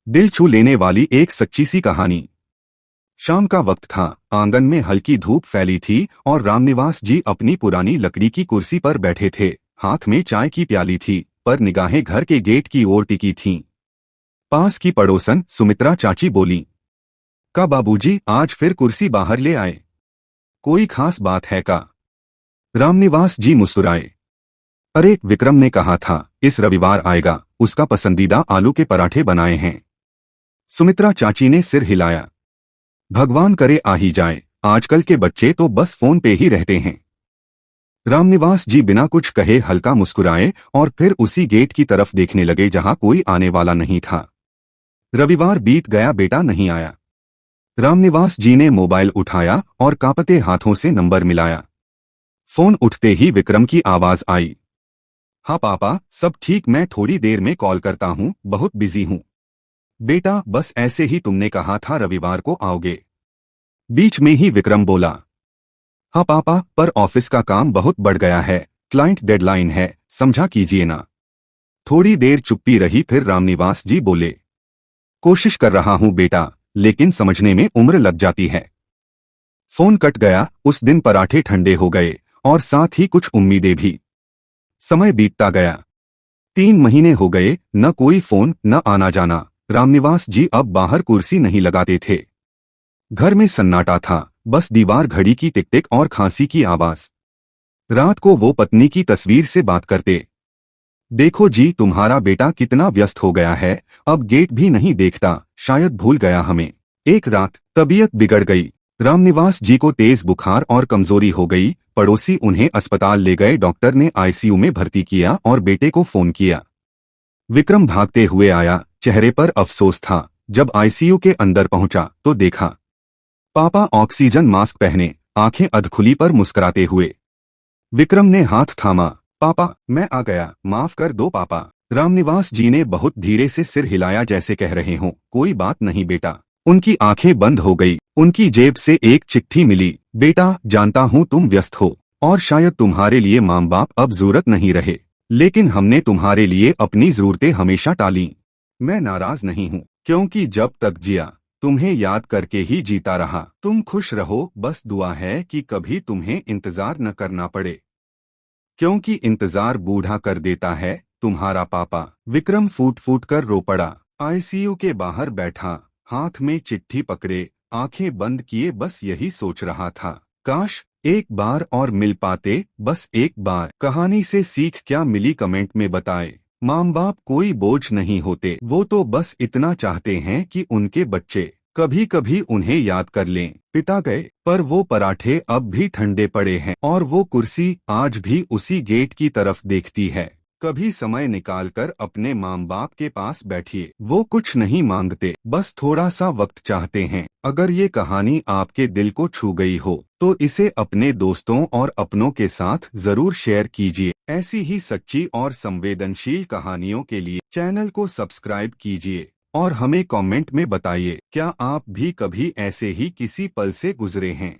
दिल छू लेने वाली एक सच्ची सी कहानी। शाम का वक्त था। आंगन में हल्की धूप फैली थी और रामनिवास जी अपनी पुरानी लकड़ी की कुर्सी पर बैठे थे। हाथ में चाय की प्याली थी, पर निगाहें घर के गेट की ओर टिकी थीं। पास की पड़ोसन सुमित्रा चाची बोली, का बाबूजी आज फिर कुर्सी बाहर ले आए? कोई खास बात है का? रामनिवास जी मुस्कुराए। अरे, विक्रम ने कहा था इस रविवार आएगा, उसका पसंदीदा आलू के पराठे बनाए हैं। सुमित्रा चाची ने सिर हिलाया। भगवान करे आ ही जाए, आजकल के बच्चे तो बस फोन पे ही रहते हैं। रामनिवास जी बिना कुछ कहे हल्का मुस्कुराए और फिर उसी गेट की तरफ देखने लगे जहां कोई आने वाला नहीं था। रविवार बीत गया, बेटा नहीं आया। रामनिवास जी ने मोबाइल उठाया और कांपते हाथों से नंबर मिलाया। फोन उठते ही विक्रम की आवाज आई। हाँ पापा, सब ठीक, मैं थोड़ी देर में कॉल करता हूँ, बहुत बिजी हूँ। बेटा बस ऐसे ही, तुमने कहा था रविवार को आओगे। बीच में ही विक्रम बोला। हाँ पापा, पर ऑफिस का काम बहुत बढ़ गया है, क्लाइंट डेडलाइन है, समझा कीजिए ना। थोड़ी देर चुप्पी रही, फिर रामनिवास जी बोले, कोशिश कर रहा हूँ बेटा, लेकिन समझने में उम्र लग जाती है। फोन कट गया। उस दिन पराठे ठंडे हो गए और साथ ही कुछ उम्मीदें भी। समय बीतता गया। 3 महीने हो गए, न कोई फोन न आना जाना। रामनिवास जी अब बाहर कुर्सी नहीं लगाते थे। घर में सन्नाटा था, बस दीवार घड़ी की टिक टिक और खांसी की आवाज। रात को वो पत्नी की तस्वीर से बात करते। देखो जी, तुम्हारा बेटा कितना व्यस्त हो गया है, अब गेट भी नहीं देखता, शायद भूल गया हमें। एक रात तबीयत बिगड़ गई। रामनिवास जी को तेज बुखार और कमजोरी हो गई। पड़ोसी उन्हें अस्पताल ले गए। डॉक्टर ने आईसीयू में भर्ती किया और बेटे को फोन किया। विक्रम भागते हुए आया, चेहरे पर अफसोस था। जब आईसीयू के अंदर पहुंचा तो देखा पापा ऑक्सीजन मास्क पहने, आंखें अधखुली पर मुस्कुराते हुए। विक्रम ने हाथ थामा। पापा मैं आ गया, माफ कर दो पापा। रामनिवास जी ने बहुत धीरे से सिर हिलाया, जैसे कह रहे हों कोई बात नहीं बेटा। उनकी आंखें बंद हो गई। उनकी जेब से एक चिट्ठी मिली। बेटा जानता हूँ तुम व्यस्त हो और शायद तुम्हारे लिए माँ बाप अब जरूरत नहीं रहे, लेकिन हमने तुम्हारे लिए अपनी जरूरतें हमेशा टाली। मैं नाराज नहीं हूँ, क्योंकि जब तक जिया तुम्हें याद करके ही जीता रहा। तुम खुश रहो, बस दुआ है कि कभी तुम्हें इंतजार न करना पड़े, क्योंकि इंतजार बूढ़ा कर देता है। तुम्हारा पापा। विक्रम फूट फूट कर रो पड़ा। आईसीयू के बाहर बैठा, हाथ में चिट्ठी पकड़े, आंखें बंद किए, बस यही सोच रहा था, काश एक बार और मिल पाते, बस एक बार। कहानी से सीख क्या मिली कमेंट में बताएं। माँ बाप कोई बोझ नहीं होते, वो तो बस इतना चाहते हैं कि उनके बच्चे कभी कभी उन्हें याद कर लें। पिता गए, पर वो पराठे अब भी ठंडे पड़े हैं और वो कुर्सी आज भी उसी गेट की तरफ देखती है। कभी समय निकालकर अपने माँ बाप के पास बैठिए, वो कुछ नहीं मांगते, बस थोड़ा सा वक्त चाहते हैं। अगर ये कहानी आपके दिल को छू गई हो तो इसे अपने दोस्तों और अपनों के साथ जरूर शेयर कीजिए। ऐसी ही सच्ची और संवेदनशील कहानियों के लिए चैनल को सब्सक्राइब कीजिए और हमें कमेंट में बताइए, क्या आप भी कभी ऐसे ही किसी पल से गुजरे हैं।